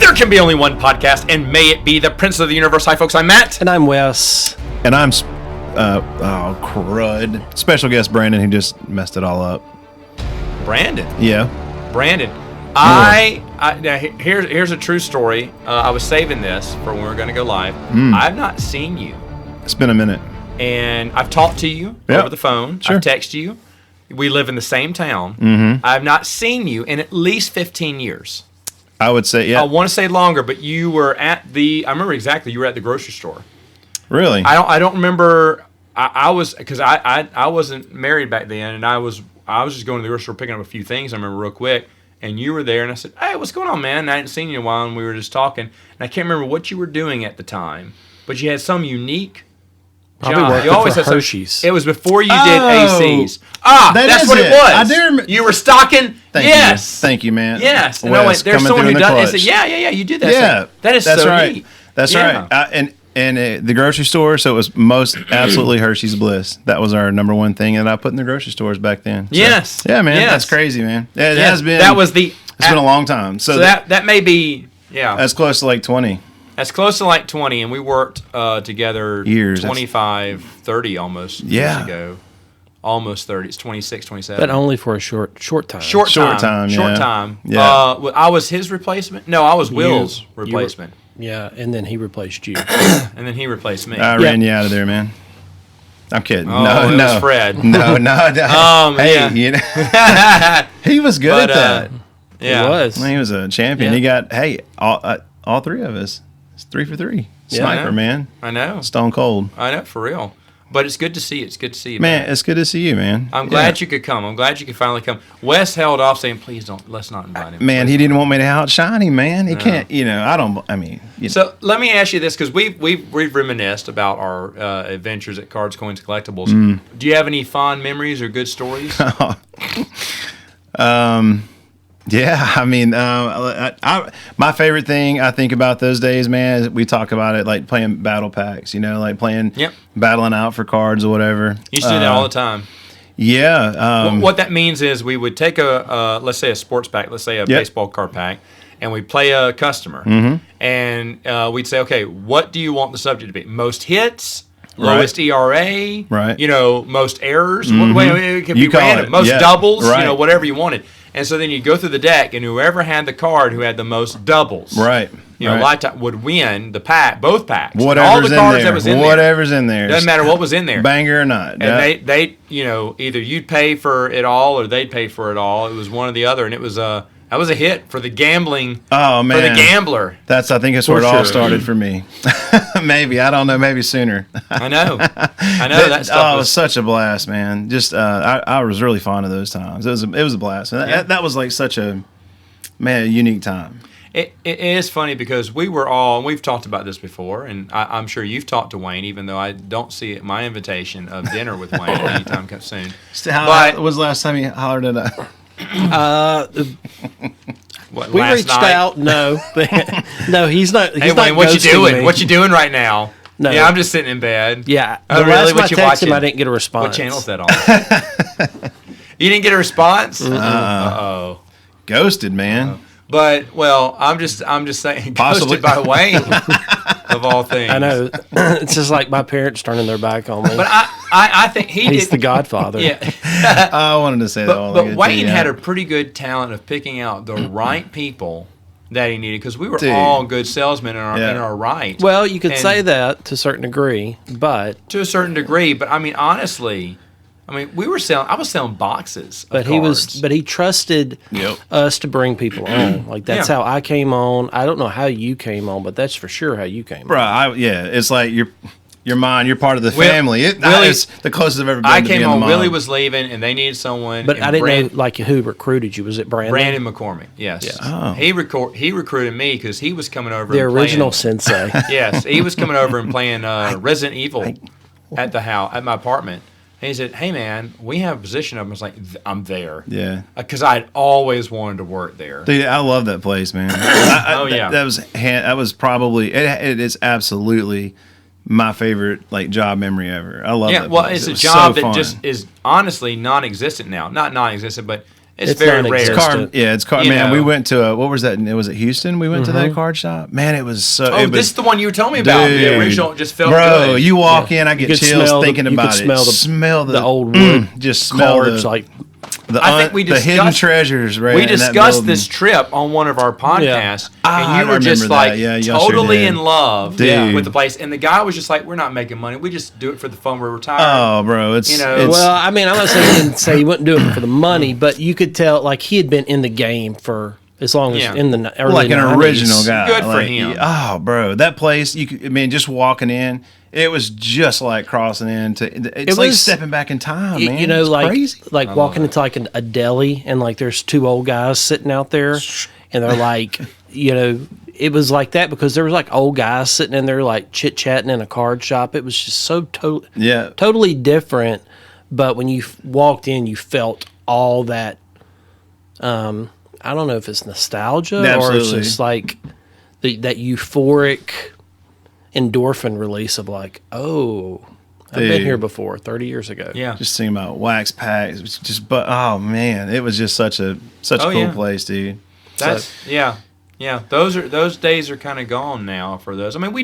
There can be only one podcast, and may it be the Prince of the Universe. Hi, folks. I'm Matt. And I'm Wes. And I'm, crud. Special guest Brandon, who just messed it all up. Brandon. Yeah. Brandon. Now here's a true story. I was saving this for when we were going to go live. I've not seen you. It's been a minute. And I've talked to you over the phone. Sure. I've texted you. We live in the same town. Mm-hmm. I've not seen you in at least 15 years. I would say, yeah. I want to say longer, but you were I remember exactly, you were at the grocery store. Really? I don't remember. I was, because I wasn't married back then, and I was just going to the grocery store picking up a few things. I remember real quick, and you were there, and I said, "Hey, what's going on, man?" And I hadn't seen you in a while, and we were just talking, and I can't remember what you were doing at the time, but you had some unique Probably job. working You always for had Hershey's. It was before you did ACs. That's what it was. I do remember. You were stocking. Yes. Thank you, man. Yes. And Wes, I went, there's coming someone through who in the does. I clutch. said, yeah, you did that. Yeah. That is That's so right. neat. That's Yeah. right. And the grocery store, so it was most absolutely Hershey's Bliss. That was our number one thing that I put in the grocery stores back then. So, Yes. Yeah, man. Yes. That's crazy, man. It Yes. has been. That was the. It's been a long time. So that may be. Yeah. that's close to like 20. That's close to like 20, and we worked together Years. 25, 30 almost Yeah. years ago. Almost 30. It's 26, 27. But only for a short time. Short time. Yeah. I was his replacement? No, I was Will's replacement. Yeah, and then he replaced you. And then he replaced me. I ran you out of there, man. I'm kidding. Oh, it no. was Fred. No. Hey, yeah. you know, he was good at that. Yeah. He was. He was a champion. Yeah. He got all three of us. It's 3 for 3. Yeah. Sniper, man. I know. Stone cold. I know, for real. But it's good to see you. It's good to see you. Man, it's good to see you, man. I'm glad you could come. I'm glad you could finally come. Wes held off saying, please let's not invite him. Man, he didn't want me to outshine him, man. He can't, So let me ask you this, because we've reminisced about our adventures at Cards, Coins, Collectibles. Do you have any fond memories or good stories? Yeah, I mean, my favorite thing I think about those days, man, is we talk about it like playing battle packs, like playing, battling out for cards or whatever. You used to do that all the time. Yeah. What that means is we would take let's say a sports pack, let's say a baseball card pack, and we'd play a customer. Mm-hmm. And we'd say, okay, what do you want the subject to be? Most hits? Lowest ERA, right? Most errors. Mm-hmm. It could be random. Most doubles, right. Whatever you wanted. And so then you go through the deck, and whoever had the card who had the most doubles, right? Lifetime would win the pack, both packs, whatever's all the cards in there. that was in whatever's in there. Doesn't matter what was in there, banger or not. And they, either you'd pay for it all or they'd pay for it all. It was one or the other, and it was that was a hit for the gambling. Oh man, for the gambler. I think that's where it all started for me. Maybe, I don't know. Maybe sooner. I know. That stuff it was such a blast, man. Just I was really fond of those times. It was a blast. And that was like such a unique time. It is funny because we were all, and we've talked about this before, and I'm sure you've talked to Wayne, even though I don't see it, my invitation of dinner with Wayne anytime soon. When was the last time you hollered at us? We reached out. No, he's not. Hey Wayne, what you doing? Me. What you doing right now? No. Yeah, I'm just sitting in bed. Yeah. Oh, really? What you watching? Him, I didn't get a response. What channel is that on? You didn't get a response? Uh-oh. Ghosted, man. But I'm just saying, Possibly. Ghosted by Wayne of all things. I know. It's just like my parents turning their back on me. But I think he's the Godfather. Yeah. I wanted to say that all. But Wayne had a pretty good talent of picking out the right people that he needed, because we were all good salesmen in our right. Well, you could say that to a certain degree, but to a certain degree. But I mean, honestly. I was selling boxes of cards. But he trusted us to bring people on. Like, that's how I came on. I don't know how you came on, but that's for sure how you came on. It's like you're mine. You're part of the family. It's the closest I've ever been. I came on. Willie was leaving, and they needed someone. But I didn't know who recruited you. Was it Brandon? Brandon McCormick. Yes. Oh. He recruited me because he was coming over. The original sensei. Yes, he was coming over and playing Resident Evil at the house at my apartment. And he said, "Hey man, we have a position open." I was like, "I'm there." Yeah. Because I'd always wanted to work there. Dude, I love that place, man. That was probably it is absolutely my favorite job memory ever. I love that place. It's a job that just is honestly non-existent now. Not non-existent, but It's very rare. non-existent. It's card. You Man, know. we went to what was that? Was it Houston? We went to that card shop. Man, it was so. Oh, this is the one you were telling me about. The Dude. original just felt Bro, good. you walk in, I get could chills smell thinking you could about it. smell the the old wood just smell cards, the, like I think we the hidden discussed- treasures. Right, We in that discussed building. this trip on one of our podcasts, Ah, and you I were just remember like that. Yeah, y'all sure totally did. in love Dude. with the place. And the guy was just like, "We're not making money. We just do it for the fun. We're retired." Oh, bro, it's You know, it's, well, I mean, I'm not saying he didn't say he wouldn't do it for the money, but you could tell like he had been in the game for as long as Yeah. in the early like an 90s. original guy. Good for like, him. Oh, bro, that place. You could, I mean, just walking in, it was just like crossing into. It's like was- stepping back in time, man. You know, It's like crazy. like walking into like a deli and like there's two old guys sitting out there, and they're like, you know, it was like that because there was like old guys sitting in there like chit chatting in a card shop. It was just so Yeah. totally different. But when you walked in, you felt all that. I don't know if it's nostalgia or it's Absolutely. just like that euphoric endorphin release of like, oh, I've been Dude. here before 30 years ago. Yeah. Just thinking about wax packs, it's just but oh man, it was just such a Oh, cool yeah. place, dude. That's yeah. Those days are kind of gone now for those. I mean, we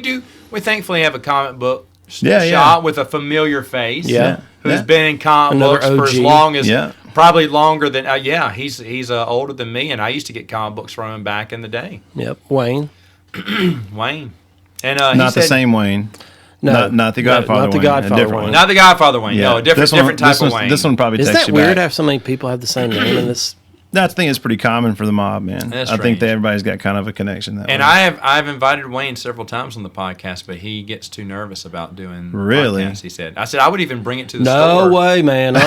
thankfully have a comic book Yeah, shop yeah. with a familiar face. Yeah. Who's Yeah. been in comic Another books for as OG. long as Yeah. probably longer than he's older than me, and I used to get comic books from him back in the day. Yep. Wayne. Wayne, and Not the same Wayne. No, Not the no, Godfather not the Wayne. Godfather A different Wayne. one. Not the Godfather Wayne. No, a different type this of one's- Wayne. This one probably Isn't takes that you weird back. to have so many people have the same name in this? I think it's pretty common for the mob, man. That's I think strange. that everybody's got kind of a connection that And way. I've invited Wayne several times on the podcast, but he gets too nervous about doing Really? podcasts, he said. I said I would even bring it to the No store. way, man. No.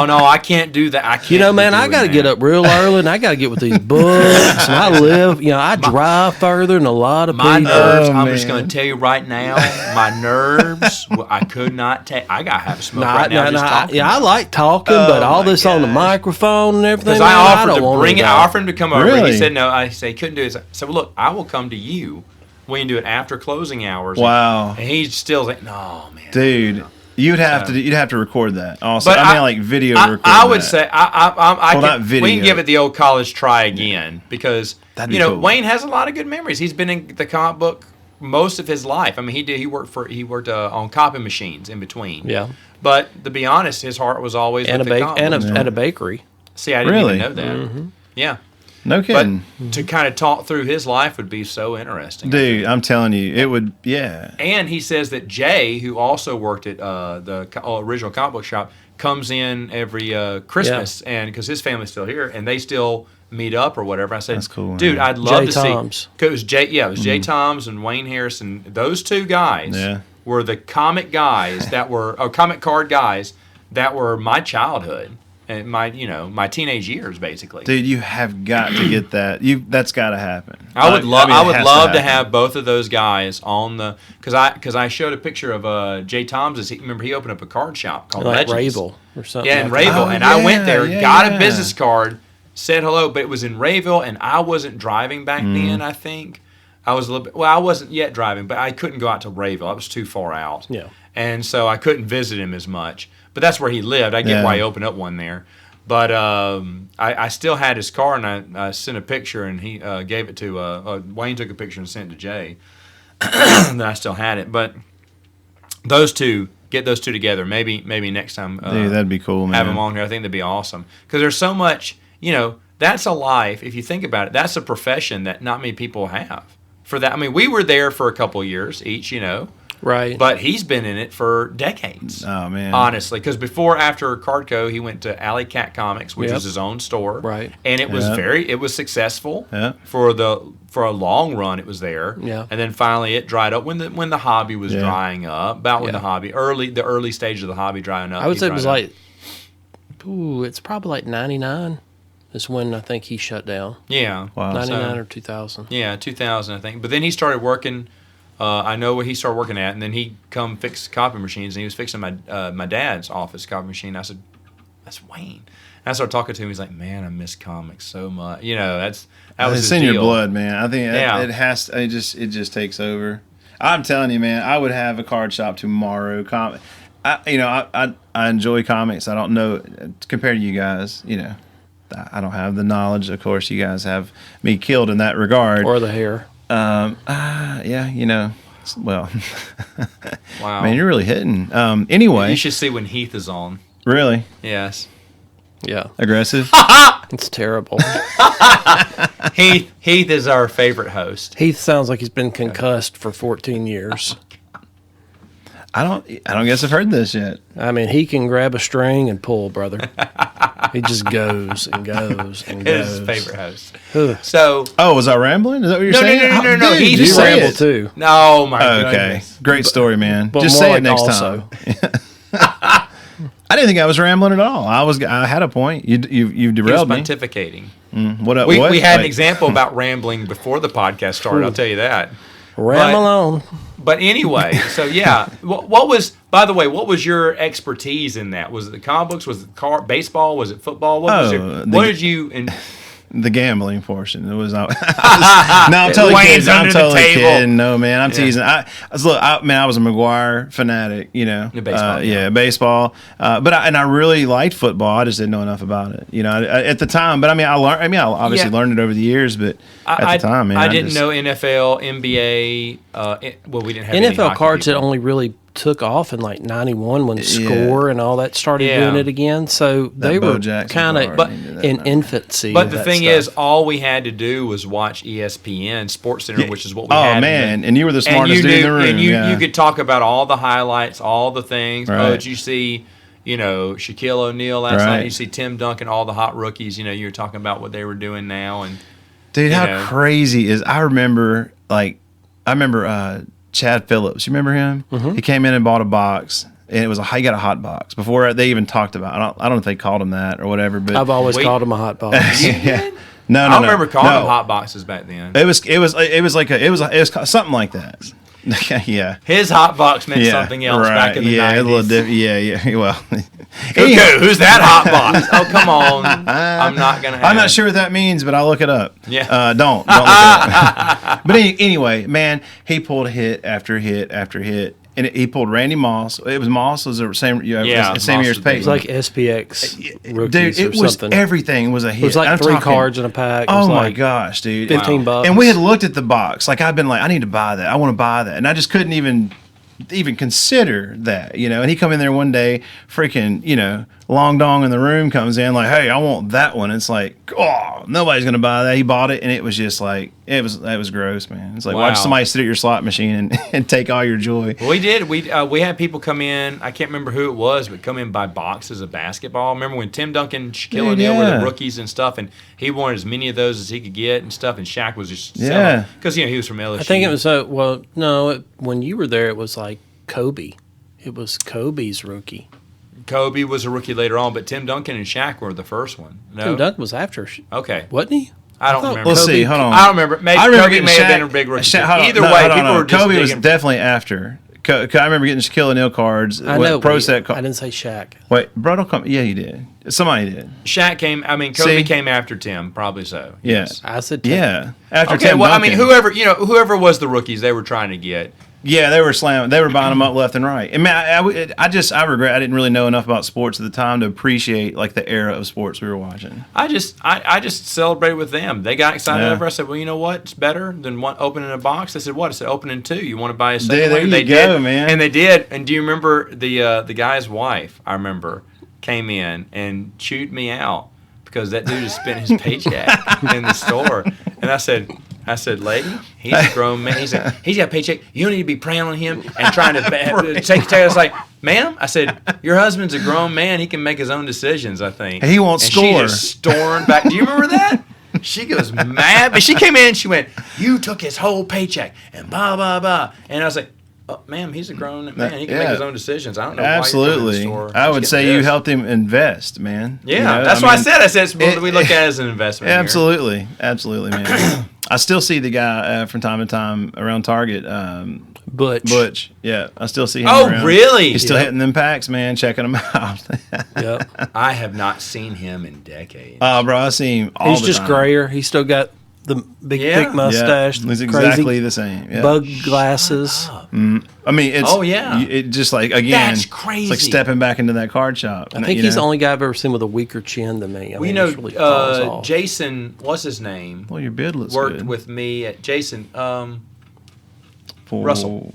No, I can't do that. I can't. You know, man, be I doing got to that. get up real early, and I got to get with these books. And I live, you know, I drive further than a lot of My people. nerves. Oh, I'm just man. going to tell you right now. My nerves. I could not take. I got to have a smoke right now. Just talking. Yeah, I like talking, but all my this on the gosh. microphone and everything. Because man, I offered don't to wanna bring do it. that. I offered him to come over. Really? He said no. I said he couldn't do it. I said, well, look, I will come to you. We can do it after closing hours. Wow. And he's still like, no, man. Dude, you'd have to record that. Also, But I mean, like video record. I would that. say I Well, not can, video. we can give it the old college try again because That'd be you know cool. Wayne has a lot of good memories. He's been in the comic book most of his life. I mean, he worked on copy machines in between. Yeah. But to be honest, his heart was always And with the comic books. at a bakery. See, I didn't Really? even know that. Yeah. No But kidding, to kind of talk through his life would be so interesting. dude. I'm telling you, it would. Yeah. And he says that Jay, who also worked at the original comic book shop, comes in every Christmas, and because his family's still here, and they still meet up or whatever. I said, That's cool, dude, man. I'd love Jay to Toms. see. 'Cause it was Jay, it was Jay Toms and Wayne Harrison. Those two guys Yeah. were the comic guys that were, comic card guys that were my childhood and my teenage years, basically. Dude, you have got to get that. That's got to happen. I would love. mean, I it would has love to happen. have both of those guys on the because I showed a picture of Jay Toms. Remember he opened up a card shop called Like Legends. Ravel or something. Yeah, in like that. Rayville, Oh, and I went yeah, there, yeah, got yeah. a business card, said hello, but it was in Rayville, and I wasn't driving back Mm. then. I think I was a little bit. Well, I wasn't yet driving, but I couldn't go out to Rayville. I was too far out. Yeah. and so I couldn't visit him as much. But that's where he lived. I get Yeah. why he opened up one there. But I still had his car, and I sent a picture, and he gave it to Wayne. Took a picture and sent it to Jay. And I still had it, but those two, get those two together. Maybe next time. Dude, that'd be cool, man. Have them on here. I think that'd be awesome because there's so much. That's a life. If you think about it, that's a profession that not many people have. For that, I mean, we were there for a couple of years each, Right. but he's been in it for decades. Oh man. Honestly, because after Cardco, he went to Alley Cat Comics, which Yep. was his own store, Right. And it was Yeah. it was successful. Yeah. For a long run, it was there. Yeah. And then finally, it dried up when the hobby was Yeah. drying up. About when Yeah. the early stage of the hobby drying up. I would he say it dried was up. like, it's probably like 99 is when I think he shut down. Yeah. Wow. 99 So- or 2000. Yeah, 2000, I think. But then he started working. I know where he started working at, and then he come fix copy machines, and he was fixing my dad's office copy machine. I said, "That's Wayne." And I started talking to him. He's like, "Man, I miss comics so much." That was It's his in deal. your blood, man. I think Yeah. it has. It just takes over. I'm telling you, man. I would have a card shop tomorrow. I enjoy comics. I don't know compared to you guys. I don't have the knowledge. Of course, you guys have me killed in that regard. Or the hair. Yeah. Well, Wow. man, you're really hitting. Anyway, You should see when Heath is on. really Yes. Yeah. aggressive. It's terrible. Heath is our favorite host. Heath sounds like he's been concussed for 14 years. I don't guess I've heard this yet. I mean, he can grab a string and pull, brother. He just goes and goes and goes. His favorite host. Ugh. So Oh, was I rambling? Is that what you're No, saying? no. Dude, He you just say ramble it. too. no, my Okay, goodness. great story, man. But Just more say like it next also. time. I didn't think I was rambling at all. I had a point. You He was derailed me. pontificating. What? We had an Like, example about rambling before the podcast started. I'll tell you that. Ramble on. But anyway, so yeah, what was? By the way, what was your expertise in that? Was it the comic books? Was it baseball? Was it football? What was what did you? The gambling portion. It was not. No, I'm totally Wayne's kidding. I'm under the totally table. kidding. No, man, I'm teasing. I was a McGuire fanatic. The baseball, yeah, baseball. But I really liked football. I just didn't know enough about it. At the time. But I learned. I obviously learned it over the years. But at the time, man, I didn't know NFL, NBA. Well, we didn't have any NFL hockey cards had people. only really took off in like 91 when Score and all that started Yeah. doing it again. So they Bo were Jackson kind of card, into that in now. infancy. But of the that thing stuff. is, all we had to do was watch ESPN Sports Center, which is what we had. Oh man, and you were the smartest dude in the room. And you yeah. could talk about all the highlights, all the things. Right. Oh, did you see, Shaquille O'Neal last Right. night? You see Tim Duncan, all the hot rookies. You were talking about what they were doing now, and Dude, how know. crazy is I remember Chad Phillips. You remember him? Mm-hmm. He came in and bought a box, and he got a hot box before they even talked about. I don't know if they called him that or whatever. But I've always Wait. called him a hot box. yeah. No, I remember calling them hot boxes back then. It was something like that. Yeah. His hot box meant Yeah, something else right. back in the yeah, 90s. a little different. Yeah. Well, Who's that hot box? Oh, come on. I'm not going to I'm not sure what that means, but I'll look it up. Yeah. Don't look it up. But anyway, man, he pulled hit after hit after hit, and he pulled Randy Moss. It was Moss was the same Yeah, same Moss year as was Peyton. It was like SPX rookies Dude, it or was something. everything was a hit. It was like I'm 3 talking- cards in a pack. It Oh was my like gosh, dude! $15. And we had looked at the box. Like I've been like, I need to buy that. I want to buy that, and I just couldn't even consider that. And he come in there one day, freaking, Long Dong in the room comes in like, hey, I want that one. It's like, oh, nobody's gonna buy that. He bought it, and it was just like, that was gross, man. It's like Wow. watch somebody sit at your slot machine and take all your joy. We did. We had people come in. I can't remember who it was, but come in by boxes of basketball. Remember when Tim Duncan, Shaquille O'Neal were the rookies and stuff, and he wanted as many of those as he could get and stuff. And Shaq was just selling because he was from LSU. I think it was when you were there, it was like Kobe. It was Kobe's rookie. Kobe was a rookie later on, but Tim Duncan and Shaq were the first one. No, Tim Duncan was after, okay. wasn't he? I don't thought remember. Let's Kobe- see. Hold on. I don't remember. Maybe I remember Kobe getting may Shaq, have been a big rookie. Hold on, Either no, way, hold on, people hold on. were just Kobe was digging. definitely after. I remember getting Shaquille O'Neal cards. I know. Pro but set I cards. didn't say Shaq. Wait, bro, don't come. Yeah, you did. Somebody did. Shaq came. I mean, Kobe See? came after Tim, probably so. Yeah. I said Tim. Yeah. After Okay. Tim Well, Duncan. I mean, whoever was the rookies they were trying to get. Yeah, they were slamming. They were buying them up left and right. And man, I regret I didn't really know enough about sports at the time to appreciate like the era of sports we were watching. I just celebrated with them. They got excited Yeah. over. I said, well, you know what? It's better than one opening a box. I said, what? I said, opening 2. You want to buy a second There one? you They go, did, man. And they did. And do you remember the guy's wife? I remember came in and chewed me out because that dude had spent his paycheck in the store. And I said, lady, he's a grown man. He's got a paycheck. You don't need to be preying on him and trying to take. I was like, ma'am, I said, your husband's a grown man. He can make his own decisions, I think. He won't and score. She just stormed back. Do you remember that? She goes mad. But she came in and she went, you took his whole paycheck and blah, blah, blah. And I was like, oh, ma'am, he's a grown man. He can make his own decisions. I don't know why you're Absolutely. coming to the store. I would Just say get you pissed. helped him invest, man. Yeah, You know, that's why I said. We look at it as an investment. here. Absolutely, man. I still see the guy from time to time around Target. Butch. Yeah, I still see him. Oh, around. really? He's still Yep. hitting them packs, man. Checking them out. Yep. I have not seen him in decades. Oh, bro, I see him all He's the just time. grayer. He's still got the big Yeah. thick mustache, It's crazy exactly the same. Yeah. bug glasses. I mean, it's Oh, yeah. It just like again, That's It's crazy. like stepping back into that card shop. I think he's the only guy I've ever seen with a weaker chin than me. I Well, you mean, know, it's really falls off. Jason, what's his name? Well, your beard looks Worked good. with me at Jason. For- Russell.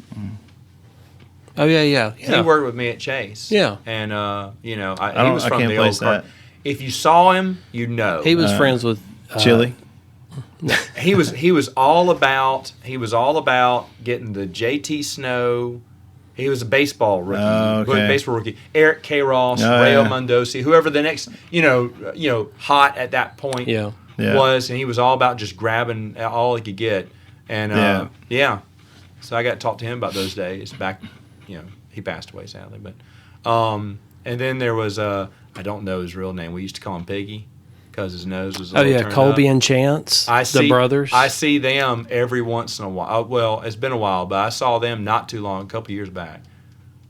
Oh yeah. He worked with me at Chase. Yeah. And he don't- was I from can't the old place car. that. If you saw him, you know. He was friends with Chili. He was all about getting the JT Snow. He was a baseball rookie. Oh, okay. Baseball rookie. Eric K. Ross, Oh, Rayo yeah. Mondosi, whoever the next hot at that point Yeah. Yeah. was, and he was all about just grabbing all he could get. And yeah. So I got to talk to him about those days back. He passed away sadly, but and then there was I don't know his real name. We used to call him Piggy because his nose was. A Oh little yeah, turned Colby up. and Chance, I see, the brothers. I see them every once in a while. Well, it's been a while, but I saw them not too long, a couple years back.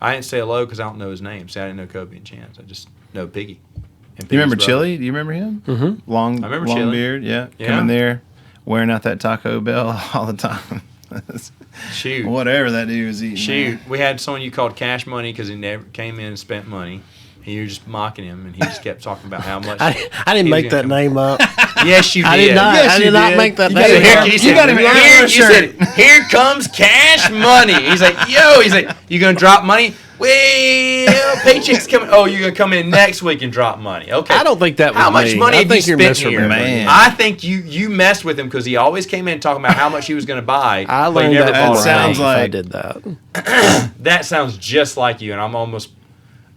I didn't say hello because I don't know his name. See, I didn't know Kobe and Chance. I just know Piggy. And You remember Piggy's brother. Chili? Do you remember him? Mm-hmm. Long, I remember long Chili. beard. Yeah. Yeah. Coming there, wearing out that Taco Bell all the time. Shoot. Whatever that dude was eating. Shoot. man. We had someone you called Cash Money because he never came in and spent money. And you were just mocking him, and he just kept talking about how much. I didn't he was make that gonna come. name up. Yes, you did. I did not. Yes, I you did not did. make that You name gotta up. hear- He You got him "Here," an you shirt. said, "Here comes Cash Money." He's like, "Yo," he's like, "You gonna drop money?" Well, paycheck's coming. Oh, you're gonna come in next week and drop money. Okay. I don't think that was How much me. money I have think you you're spent here? misremembering. Man. I think you messed with him because he always came in talking about how much he was going to buy. I but he learned never that bought from sounds Ralph if I like- did that. That sounds just like you, and I'm almost.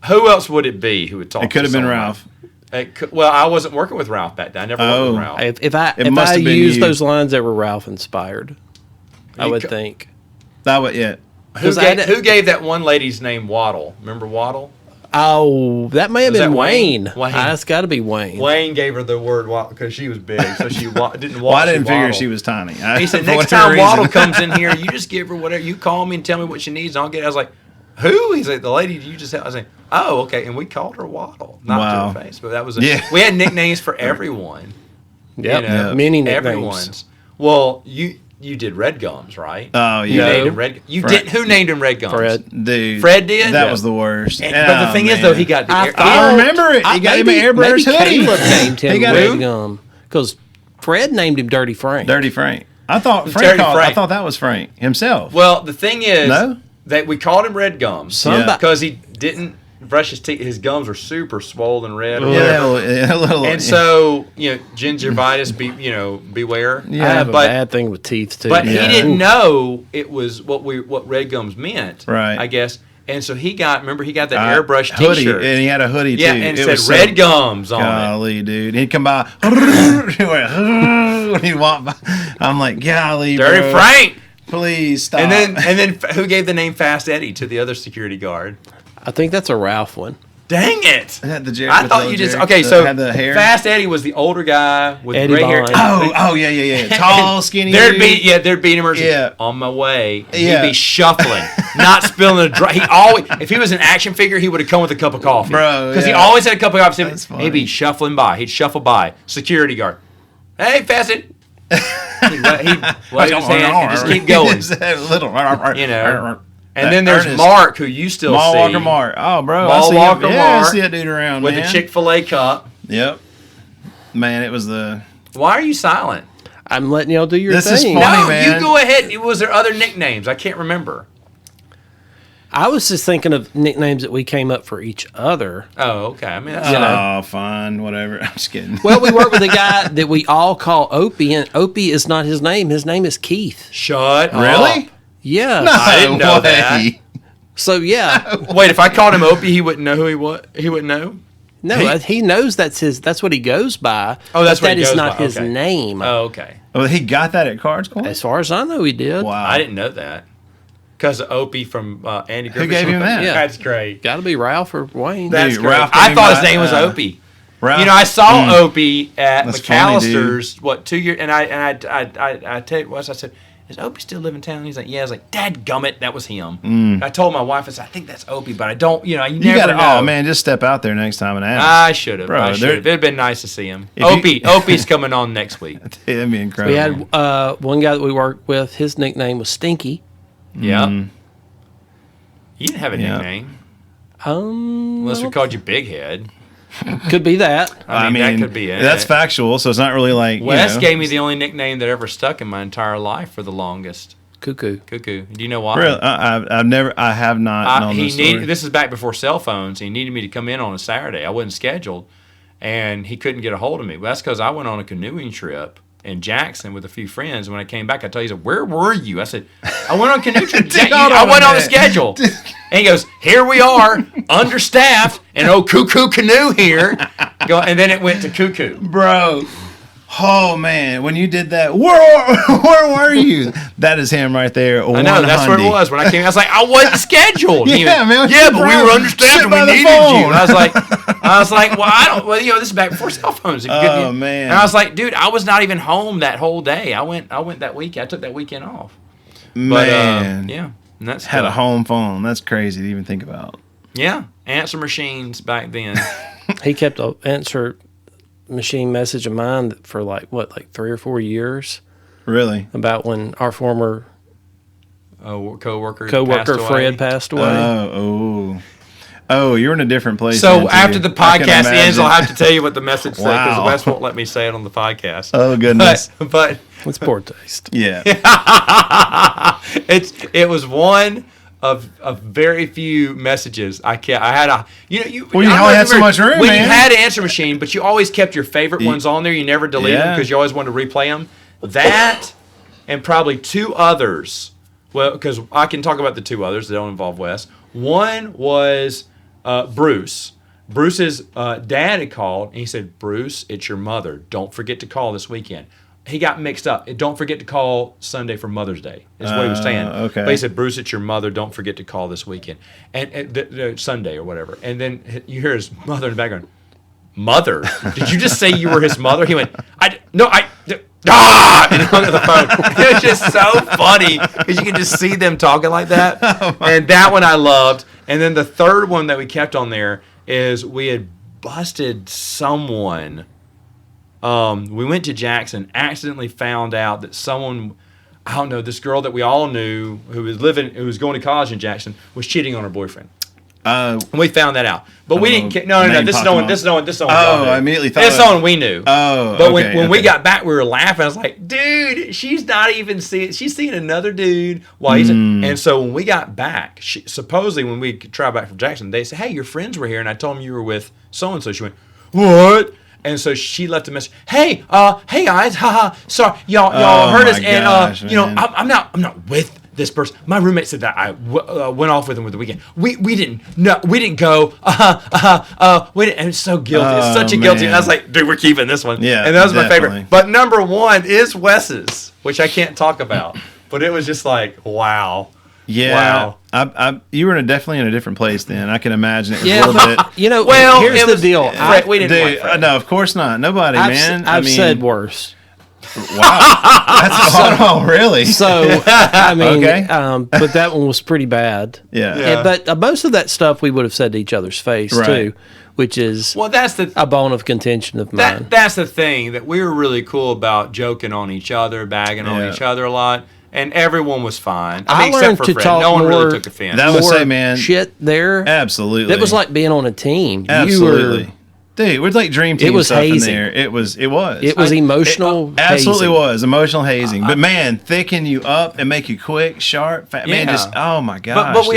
Who else would it be who would talk? It could to have been someone Ralph. like- well, I wasn't working with Ralph back then. I never worked Oh. with Ralph. If I It must have been used you. those lines that were Ralph inspired, I You would co- think. That was yeah. Who 'Cause I gave, d- who gave that one lady's name Waddle? Remember Waddle? Oh, that may have Was been that Wayne? Wayne. Wayne. That's got to be Wayne. Wayne gave her the word Waddle because she was big, so she didn't walk. Well, I didn't figure waddle. she was tiny. He said, for next whatever time reason. Waddle comes in here, you just give her whatever. You call me and tell me what she needs, and I'll get it. I was like, who? He's like, the lady you just had. I was like, oh, okay. And we called her Waddle. Not Wow. to her face, but that was Yeah. We had nicknames for everyone. Yep. You know, Many nicknames. Everyone's. Well, you did Red Gums, right? Oh You yeah. named him Red. You Fred. did. Who named him Red Gums? Fred. Dude, Fred did? That Yeah. was the worst. But the Oh, thing is, man. though, he got the. I remember it. He got him an maybe Airbrushed hoodie. Caleb named him He got Red who? Gum because Fred named him Dirty Frank. Dirty Frank. I thought Dirty Frank called. I Frank. thought that was Frank himself. Well, the thing is No? that we called him Red Gums Somebody- because he didn't brush his teeth. His gums were super swollen red. Or yeah, whatever. a little. And so, gingivitis, beware. I have a but bad thing with teeth too. but Yeah. he didn't know it was what Red Gums meant. Right. I guess. And so he got that airbrush hoodie, T-shirt. and he had a hoodie Yeah, too. and It it said was so- Red Gums on it. Golly, dude, he'd come by. He'd walk by. I'm like, golly, Dirty bro, Frank. please stop. And then who gave the name Fast Eddie to the other security guard? I think that's a Ralph one. Dang it! Had the Jerry- I with thought little you just Jerry- okay. the- So had the hair. Fast Eddie was the older guy with Eddie gray hair. Bond. Oh, yeah. Tall, skinny. There'd dude. be an emergency. Yeah. On my way. Yeah. He'd be shuffling, not spilling a dry. He always, if he was an action figure, he would have come with a cup of coffee, Bro, because he yeah. always had a cup of coffee. That's funny. He'd be shuffling by. He'd shuffle by. Security guard. Hey, Fast Eddie. He'd wave his hand and just keep going. Just that little, You know. And then there's Ernest. Mark, who you still Mall see. Walker Mark. Oh, bro. Mall I see Walker him. Yeah, Mark I see that dude around, with man. the Chick-fil-A cup. Yep. Man, it was the... Why are you silent? I'm letting y'all do your This is thing. funny. No, man. you go ahead. Was there other nicknames? I can't remember. I was just thinking of nicknames that we came up for each other. Oh, okay. I mean, that's, Oh, fine. Whatever. I'm just kidding. Well, we work with a guy that we all call Opie, and Opie is not his name. His name is Keith. shut Really? up. Yeah. I didn't know that. way. So yeah, Wait, if I called him Opie, he wouldn't know who he was. He wouldn't know. no, he knows that's his. That's what he goes by. Oh, that's but what he that is goes not by, his okay. name. Oh, okay. Well, he got that at Cards Corner? As far as I know, he did. Wow. I didn't know that. Because of Opie from Andy Griffith. gave him that? Yeah. That's great. Got to be Ralph or Wayne. That's Dude, great. Ralph I came thought his by, name was Opie. Ralph- You know, I saw Opie at That's funny, McAllister's 2 years, and I tell you what I said. is Opie still live in town? He's like, yeah. I was like, dadgummit, that was him. I told my wife, I said, I think that's Opie, but I don't, you You never gotta, know. oh man, just step out there next time and ask. I should have. Bro, I should there- have. It'd been nice to see him. If Opie's coming on next week. That'd be incredible. We had one guy that we worked with. His nickname was Stinky. Yeah. You didn't have a Yeah. nickname. I Unless we don't- called you Big Head. could be that. I mean, that could be it. That's factual, so it's not really like Wes you know, gave me the only nickname that ever stuck in my entire life for the longest. Cuckoo. Cuckoo. Do you know why? Really, I have not known this story. This is back before cell phones. He needed me to come in on a Saturday. I wasn't scheduled, and he couldn't get a hold of me. Well, that's because I went on a canoeing trip in Jackson with a few friends. When I came back, I told you, he said, "Where were you?" I said, "I went on a canoe trip. Dude, I hold on a wasn't on the minute. schedule." And he goes, "Here we are, understaffed, and cuckoo canoe here." And then it went to cuckoo. Bro. Oh man, when you did that, where were you? That is him right there. I know, that's where it was. When I came, I was like, I wasn't scheduled. He Yeah, went, man, yeah, but we bro, were understaffed sit and by we the needed phone. you. I was like, well, I don't. Well, this is back before cell phones. Oh, man. And I was like, dude, I was not even home that whole day. I went that weekend. I took that weekend off. But Man, yeah, and that's had a cool. home phone. That's crazy to even think about. Yeah, answer machines back then. He kept an answer machine message of mine for like 3 or 4 years Really? about when our former Co-worker Fred passed away. Oh, you're in a different place. So then, too. after the I can podcast ends, I'll imagine. have to tell you what the message said because Wow. Wes won't let me say it on the podcast. Oh goodness. But It's poor taste. Yeah. it was one of very few messages. I had a Well, you I don't know only if had you so much room, when man. you had an answer machine, but you always kept your favorite ones on there. You never deleted them Yeah. because you always wanted to replay them. That and probably two others. Well, because I can talk about the two others that don't involve Wes. One was Bruce. Bruce's dad had called and he said, "Bruce, it's your mother. Don't forget to call this weekend." He got mixed up. Don't forget to call Sunday for Mother's Day, is what he was saying. Okay. But he said, "Bruce, it's your mother. Don't forget to call this weekend." And the Sunday or whatever. And then you hear his mother in the background. "Mother? Did you just say you were his mother?" He went, and hung up the phone. It was just so funny because you can just see them talking like that. And that one I loved. And then the third one that we kept on there is we had busted someone. We went to Jackson, accidentally found out that someone, I don't know, this girl that we all knew who was going to college in Jackson was cheating on her boyfriend. And we found that out, but we didn't. No. name This is popped no one. off. This is no one. This is no one. Oh, y'all knew. I immediately thought This is it- someone we knew. Oh, but okay, when we okay. got back, we were laughing. I was like, dude, she's not even seeing. She's seeing another dude while he's. And so when we got back, supposedly when we traveled back from Jackson, they said, "Hey, your friends were here," and I told them you were with so and so. She went, "What?" And so she left a message. Hey guys, haha. Sorry, y'all Oh, heard us, my and gosh, you know, man. I'm not with this person. My roommate said that I went off with him with the weekend. We didn't go. We didn't. And it's so guilty. It's such a guilty. man. And I was like, dude, we're keeping this one. Yeah, and that was my definitely. favorite. But number one is Wes's, which I can't talk about. But it was just like, wow. Yeah. Wow. You were definitely in a different place then. I can imagine it was Yeah, a little bit. you know. Well, here's it the was- deal. Fred, we didn't want Dude, Fred. no, of course not. Nobody, man. I've said worse. Wow. That's really? So I mean, Okay. But that one was pretty bad. Yeah. Yeah. But most of that stuff we would have said to each other's face Right. too, which is Well, that's the a bone of contention of mine. that's the thing that we were really cool about, joking on each other, bagging on Yeah. each other a lot, and everyone was fine. I except learned for to Fred. talk No one more- really took offense. That was More say, man. shit there. Absolutely. It was like being on a team. Absolutely. You were, Dude, we're like dream team It was stuff hazing. in there. It was. it was emotional. Absolutely hazing. was emotional hazing, but man, thicken you up and make you quick, sharp, man. Yeah. Just oh my gosh, But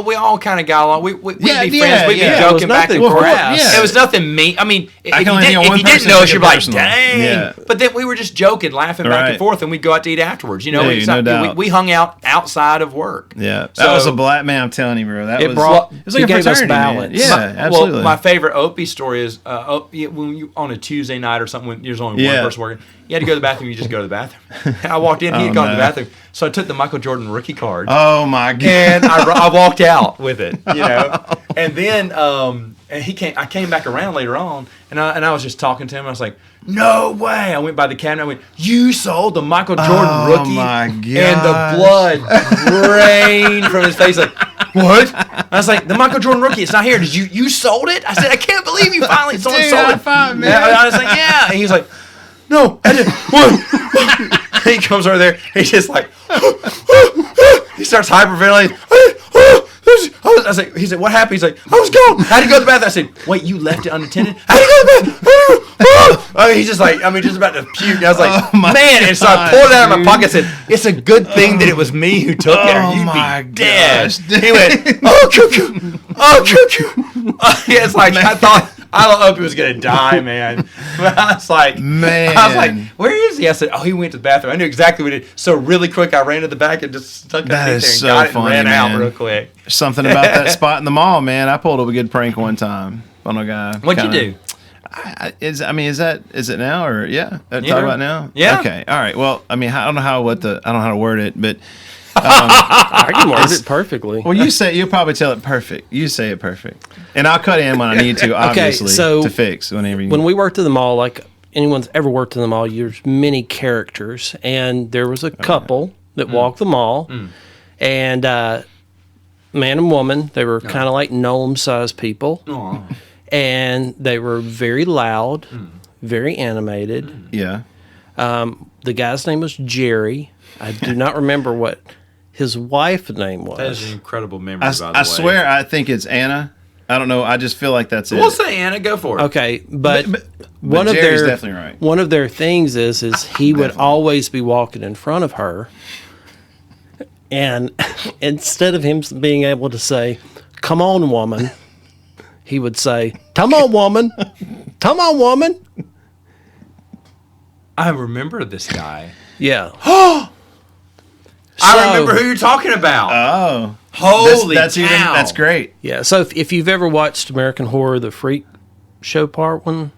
we dude. all kind of got along. We'd Yeah, be yeah, friends. We'd yeah. be It was joking back and nothing forth. crass. Yeah. It was nothing mean. I mean, if can you only think of one didn't person know to us, take you'd it be like, personal. dang. Yeah. But then we were just joking, laughing back Right. and forth, and we'd go out to eat afterwards. You know, Dude, It's no not- doubt. we hung out outside of work. Yeah, that So- was a black man. I'm telling you, bro. That It was. brought- it was like it a gave us fraternity, man. balance. Yeah, absolutely. Well, my favorite Opie story is when you on a Tuesday night or something when there's only Yeah. one person working, you had to go to the bathroom. You just go to the bathroom. And I walked in, he had gone to the bathroom, so I took the Michael Jordan rookie card. Oh my god! And I walked out with it, And then and I came back around later on, and I was just talking to him. I was like, "No way!" I went by the cabinet. I went, "You sold the Michael Jordan rookie?" My And the blood rained from his face. Like, what? I was like, "The Michael Jordan rookie. It's not here. Did you sold it?" I said, "I can't believe you finally someone Dude, sold high it." five, man. I was like, "Yeah," and he was like, "No, I didn't." What? He comes over there. He's just like, he starts hyperventilating. I was like, he said, "What happened?" He's like, "I was gone. I had to go to the bathroom." I said, "Wait, you left it unattended?" "I had to go to the bathroom." I mean, he's just like, just about to puke. I was like, Oh my man. And so I God, pulled it out of my dude. pocket and said, "It's a good thing that it was me who took it, or Oh you'd my be dead." gosh, dude. He went, "Oh, cuckoo. Oh, cuckoo." Yeah, it's like, I thought, I don't know if he was going to die, man. But I was like, Man. "Where is he?" I said, "Oh, he went to the bathroom." I knew exactly what he did. So really quick, I ran to the back and just stuck it That in is there and so got it and funny, ran out man. real quick. Something about that spot in the mall, man. I pulled up a good prank one time on a guy. What'd you Kinda- do? Is it now or yeah? Talk Yeah. about now. Yeah. Okay. All right. Well, I mean, I don't know how to word it, but I can word it perfectly. well, you'll probably tell it perfect. You say it perfect, and I'll cut in when I need to, obviously, so to fix whenever you. When we worked at the mall, like anyone's ever worked in the mall, there's many characters, and there was a couple that walked the mall, and man and woman, they were kind of like gnome-sized people, Aw. and they were very loud, very animated. yeah. The guy's name was Jerry. I do not remember what his wife's name was. That is an incredible memory, I, by the way. I swear, I think it's Anna. I don't know. I just feel like that's it. We'll say Anna. Go for it. Okay, but But Jerry's definitely right. one of their things is he would always be walking in front of her, and instead of him being able to say, "Come on, woman," he would say, "Come on, woman, come on, woman." I remember this guy. Yeah. I remember who you're talking about. Oh, Holy that's cow. that's great. Yeah. So if you've ever watched American Horror, the Freak Show part one,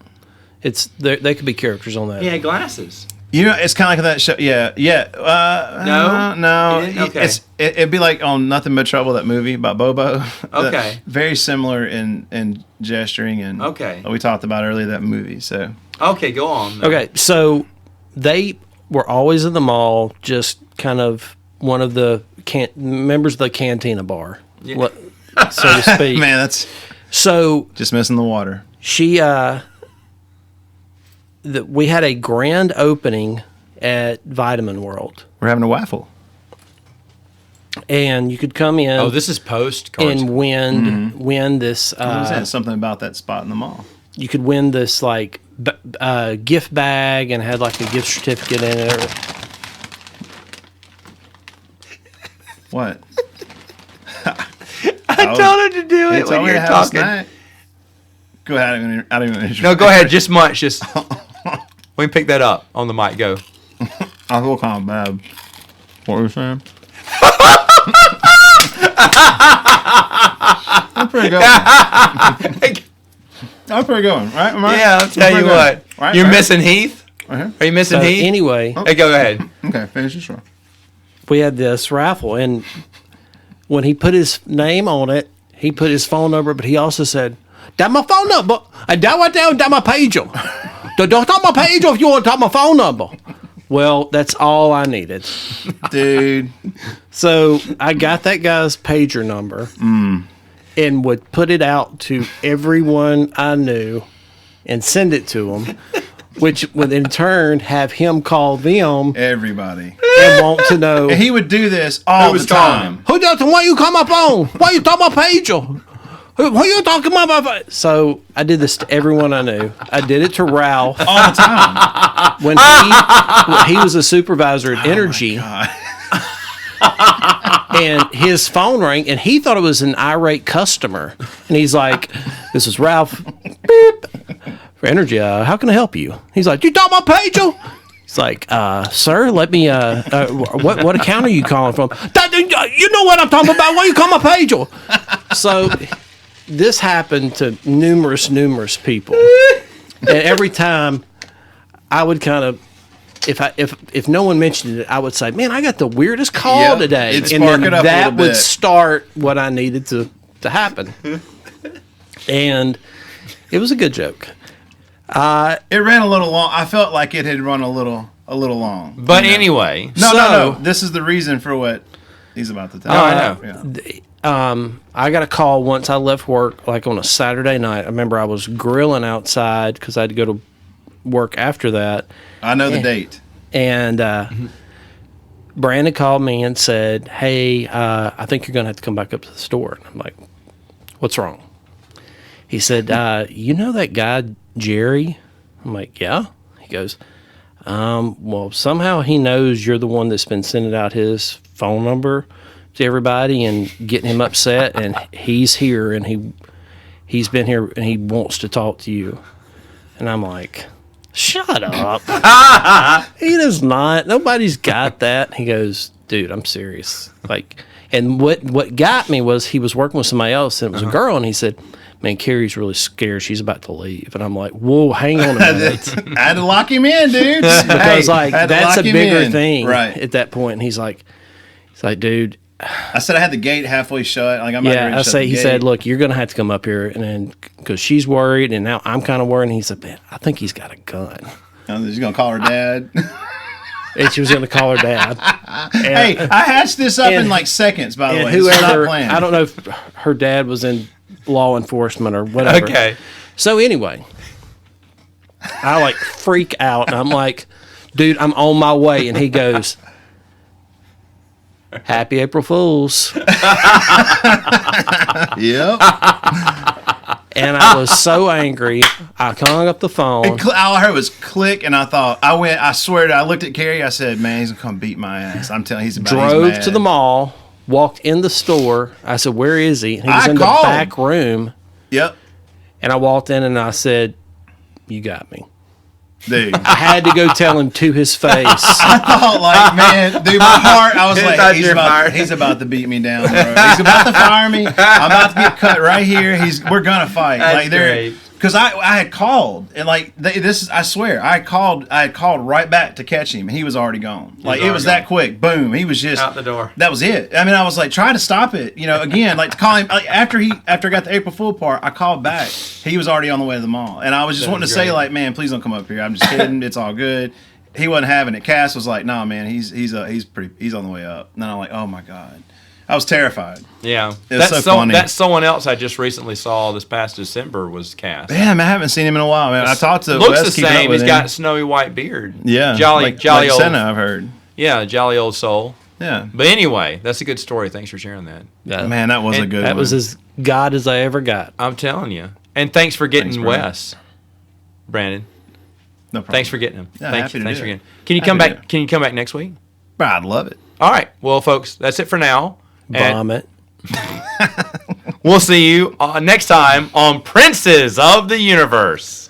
they could be characters on that. He had glasses. You know, it's kind of like that show. Yeah, yeah. No. He didn't? Okay. It'd be like on Nothing But Trouble, that movie about Bobo. Okay. Very similar in gesturing and Okay. we talked about earlier that movie. So Okay, go on. Okay, so they were always in the mall, just kind of one of the members of the cantina bar, so to speak. man, that's So just missing the water. she, we had a grand opening at Vitamin World, We're having a waffle. and you could come in Oh, this is post cards. and win this. What was that? Something about that spot in the mall. You could win this like gift bag and had like a gift certificate in it. What? I told him to do it It's when only you're to have a talking. snack. Go ahead. I don't even. No, go ahead. Just munch. Just we can pick that up on the mic. Go. I feel kind of bad. What were you saying? That's pretty good. That's pretty good, right? Am I right? Yeah, I'll tell you what. Right, You're right. missing Heath. Uh-huh. Are you missing So Heath? anyway, Hey, go ahead. Okay, finish your story. we had this raffle, and when he put his name on it, he put his phone number, but he also said, "That's my phone number. And that right there, that's my pager. Don't talk my pager if you want to talk my phone number." Well, that's all I needed. Dude. So I got that guy's pager number and would put it out to everyone I knew and send it to him, which would in turn have him call them Everybody. and want to know, And he would do this all was the calling time. him? "Who does? Why you call my phone? Why you talk my pager? Who you talking about my phone?" So I did this to everyone I knew. I did it to Ralph All the time. when he was a supervisor at Energy. And his phone rang, and he thought it was an irate customer. And he's like, "This is Ralph. Beep. For Energy, how can I help you?" He's like, "You talk my pager?" He's like, "Sir, let me, what account are you calling from?" You know what I'm talking about. Why you call my pager?" So this happened to numerous people, and every time I would kind of, if no one mentioned it, I would say, "Man, I got the weirdest call Yep, today," it'd and spark then it up a that little would bit. start what I needed to happen, and it was a good joke. It ran a little long. I felt like it had run a little long. But anyway, No. This is the reason for what he's about to tell. Oh, I know. Yeah. I got a call once I left work, like on a Saturday night. I remember I was grilling outside because I had to go to work after that. I know the date. And Brandon called me and said, "Hey, I think you're going to have to come back up to the store." And I'm like, "What's wrong?" He said, "You know that guy, Jerry?" I'm like, "Yeah." He goes, "Well, somehow he knows you're the one that's been sending out his phone number to everybody and getting him upset, and he's here, and he's been here, and he wants to talk to you." And I'm like, "Shut up." He does not. Nobody's got that. He goes, "Dude, I'm serious." Like, and what got me was he was working with somebody else, and it was a girl, and he said, "Man, Carrie's really scared. She's about to leave." And I'm like, "Whoa, hang on a minute." I had to lock him in, dude. Because like that's a bigger thing right? at that point. And he's like, "Dude." I said I had the gate halfway shut. Like I'm not ready Yeah, to shut the he gate. said, "Look, you're gonna have to come up here," and then because she's worried, and now I'm kind of worried. And he said, "Man, I think he's got a gun." She's gonna call her dad. And she was gonna call her dad. Hey, I hatched this up in and- like seconds. By the And way, This was not whoever, planned. I don't know if her dad was in law enforcement or whatever. okay. So anyway, I like freak out, and I'm like, "Dude, I'm on my way," and he goes, "Happy April Fools." Yep. And I was so angry, I hung up the phone. All I heard was click, and I thought I swear to, I looked at Carrie. I said, "Man, he's gonna come beat my ass." I'm telling you, he's Drove mad. to the mall, walked in the store. I said, "Where is he?" And he was I in called. the back room. Yep, And I walked in and I said, "You got me." dude. I had to go tell him to his face. I thought, like, man, dude, my heart. I was Thought like, you were fired. he's about to beat me down, bro. He's about to fire me. I'm about to get cut right here. We're gonna fight. That's like, great. Because I had called and like I swear I had called right back to catch him and he was already gone. Like it was that quick. Boom. He was just Out the door. That was it. I mean, I was like trying to stop it. You know, again, like to call him like, after I got the April Fool part. I called back. He was already on the way to the mall, and I was just wanting to say great. like, man, please don't come up here. I'm just kidding. It's all good. He wasn't having it. Cass was like, nah, man, he's on the way up. And then I'm like, oh my god. I was terrified. Yeah. It's so funny. That's someone else I just recently saw this past December was cast. Damn, I haven't seen him in a while, man. I talked to Looks Wes, the keeping up same. with He's him. got a snowy white beard. Yeah, Jolly like old. Senna, I've heard. Yeah, jolly old soul. Yeah, But anyway, that's a good story. Thanks for sharing that. Yeah. man, that was a And good. That one. was as God as I ever got. I'm telling you. And thanks for getting Thanks, Brandon. Wes, Brandon. No problem. Thanks for getting him. Yeah, Thanks happy to for do it. getting. Can you Happy come to back? do it. Can you come back next week? Bro, I'd love it. All right. Well, folks, that's it for now. And Vomit. we'll see you next time on Princes of the Universe.